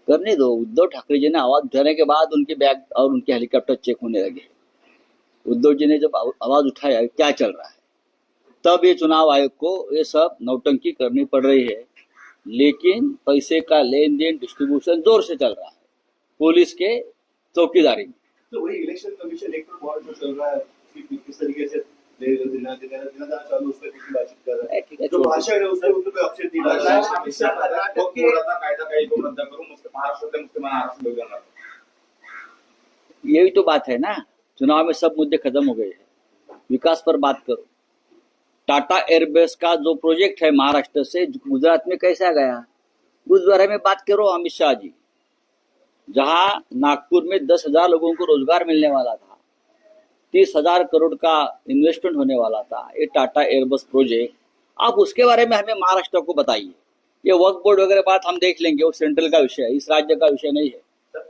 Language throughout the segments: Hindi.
करने दो। उद्धव ठाकरे जी ने आवाज उठाने के बाद उनके बैग और उनके हेलीकॉप्टर चेक होने लगे। उद्धव जी ने जब आवाज उठाया क्या चल रहा है, तब ये चुनाव आयोग को ये सब नौटंकी करनी पड़ रही है। लेकिन पैसे का लेन देन डिस्ट्रीब्यूशन जोर से चल रहा है पुलिस के चौकीदारी में। तो वही इलेक्शन कमीशन एक जो चल रहा है किस तरीके से देना चालू उस पर बातचीत कर रहा है, जो भाषण है उसमें कोई ऑप्शन नहीं रहा है। कायदा काही को रद्द करून महाराष्ट्रातले मुख्यमंत्री महाराष्ट्र करणार। यही तो बात है ना, चुनाव में सब मुद्दे खत्म हो गए हैं, विकास पर बात करो। टाटा एयरबेस का जो प्रोजेक्ट है महाराष्ट्र से गुजरात में कैसे आ गया, उस बारे में बात करो अमित शाह जी। जहां नागपुर में 10,000 लोगों को रोजगार मिलने वाला था, 30,000 करोड़ का इन्वेस्टमेंट होने वाला था, ये टाटा एयरबस प्रोजेक्ट, आप उसके बारे में हमें महाराष्ट्र को बताइए। ये वक्फ बोर्ड वगैरह बात हम देख लेंगे, वो सेंट्रल का विषय है, इस राज्य का विषय नहीं है।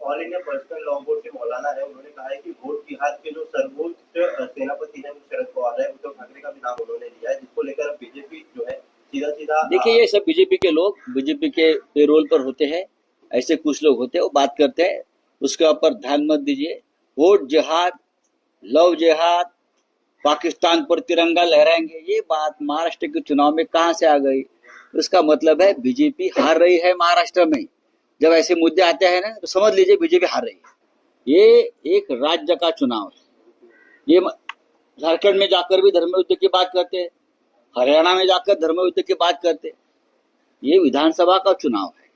All India personal law board के मौलाना है, उन्होंने कहा है कि वोट जिहाद के जो सर्वोच्च सेनापति है शरद पवार है, उद्धव ठाकरे का भी नाम उन्होंने लिया है, जिसको लेकर बीजेपी जो है सीधा देखिए ये सब बीजेपी के लोग बीजेपी के पेरोल पर होते हैं, ऐसे कुछ लोग होते हैं वो बात करते हैं, उसके ऊपर ध्यान मत दीजिए। वोट जिहाद, लव जिहाद, पाकिस्तान पर तिरंगा लहराएंगे, ये बात महाराष्ट्र के चुनाव में कहां से आ गई? उसका मतलब है बीजेपी हार रही है महाराष्ट्र में। जब ऐसे मुद्दे आते हैं ना तो समझ लीजिए बीजेपी हार रही है। ये एक राज्य का चुनाव है। ये झारखंड में जाकर भी धर्म युद्ध की बात करते हैं, हरियाणा में जाकर धर्म युद्ध की बात करते हैं। ये विधानसभा का चुनाव है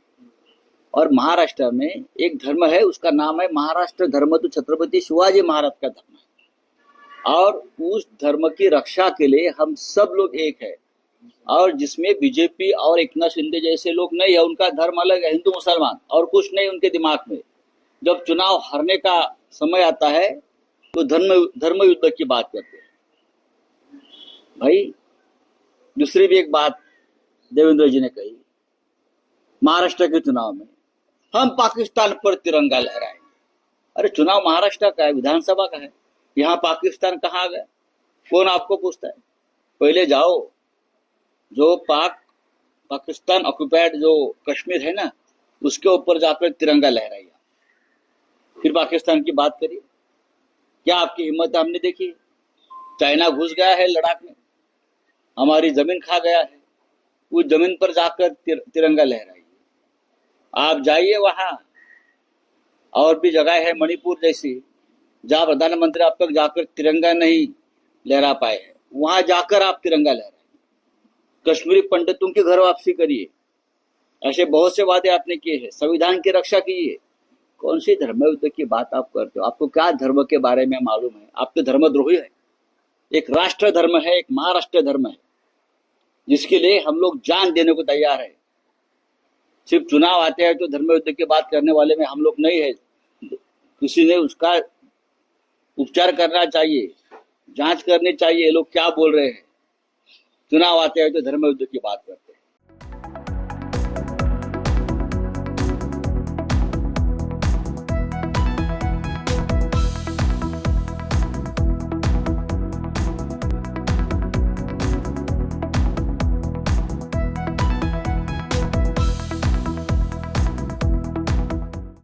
और महाराष्ट्र में एक धर्म है, उसका नाम है महाराष्ट्र धर्म, तो छत्रपति शिवाजी महाराज का धर्म है और उस धर्म की रक्षा के लिए हम सब लोग एक है। और जिसमें बीजेपी और एकनाथ शिंदे जैसे लोग नहीं है, उनका धर्म अलग है, हिंदू मुसलमान और कुछ नहीं उनके दिमाग में। जब चुनाव हारने का समय आता है तो धर्म युद्ध की बात करते हैं। भाई दूसरी भी एक बात देवेंद्र जी ने कही, महाराष्ट्र के चुनाव में हम पाकिस्तान पर तिरंगा लहराएंगे। अरे चुनाव महाराष्ट्र का है, विधानसभा का है, यहाँ पाकिस्तान कहाँ आ गया? कौन आपको पूछता है? पहले जाओ, जो पाकिस्तान ऑक्युपाइड जो कश्मीर है ना, उसके ऊपर जाकर तिरंगा लहराइए, फिर पाकिस्तान की बात करिए। क्या आपकी हिम्मत हमने देखी? चाइना घुस गया है लद्दाख में, हमारी जमीन खा गया है, उस जमीन पर जाकर तिरंगा लहराइए। आप जाइए वहां, और भी जगह है मणिपुर जैसी, जहां प्रधानमंत्री आप तक जाकर तिरंगा नहीं लहरा पाए हैं, वहां जाकर आप तिरंगा लहराइए। कश्मीरी पंडितों की घर वापसी करिए, ऐसे बहुत से वादे आपने किए हैं, संविधान की रक्षा कीजिए। कौन सी धर्म युद्ध की बात आप करते हो? आपको क्या धर्म के बारे में मालूम है? आप तो धर्मद्रोही है। एक राष्ट्र धर्म है, एक महाराष्ट्र धर्म है, जिसके लिए हम लोग जान देने को तैयार है। सिर्फ चुनाव आते हैं तो धर्म युद्ध की बात करने वाले में हम लोग नहीं है। किसी ने उसका उपचार करना चाहिए, जांच करनी चाहिए, लोग क्या बोल रहे हैं। चुनाव आते हैं तो धर्म युद्ध की बात करते हैं।